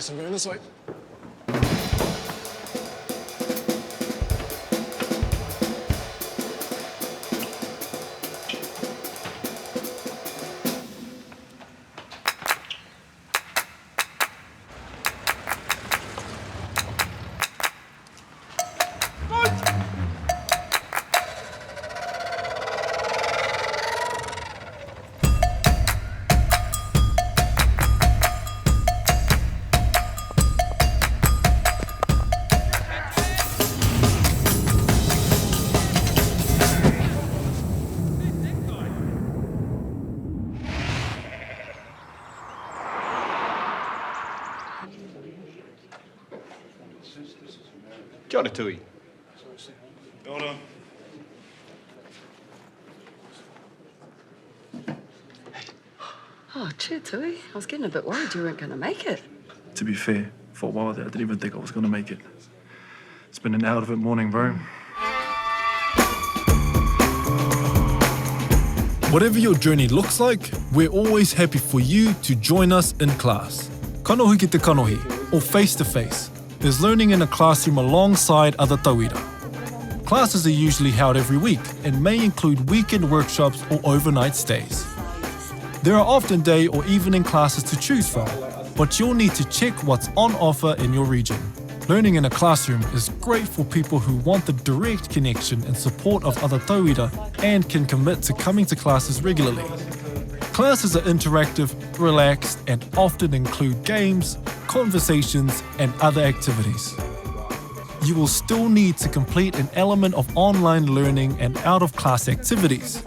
guess I'm going this way. Kia ora, Tui. Kia ora. Oh, cheer, Tui. I was getting a bit worried you weren't going to make it. To be fair, for a while there, I didn't even think I was going to make it. It's been an out of it morning, bro. Whatever your journey looks like, we're always happy for you to join us in class. Kanohi ki te kanohi, or face-to-face, is learning in a classroom alongside other tauira. Classes are usually held every week and may include weekend workshops or overnight stays. There are often day or evening classes to choose from, but you'll need to check what's on offer in your region. Learning in a classroom is great for people who want the direct connection and support of other tauira and can commit to coming to classes regularly. Classes are interactive, relaxed, and often include games, conversations, and other activities. You will still need to complete an element of online learning and out-of-class activities.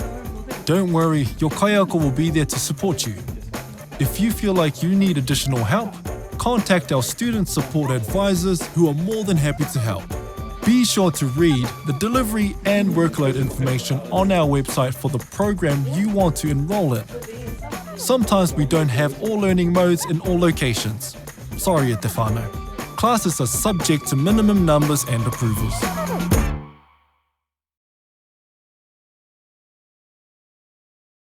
Don't worry, your kaiako will be there to support you. If you feel like you need additional help, contact our student support advisors who are more than happy to help. Be sure to read the delivery and workload information on our website for the program you want to enroll in. Sometimes we don't have all learning modes in all locations. Sorry, Te Wānanga. Classes are subject to minimum numbers and approvals.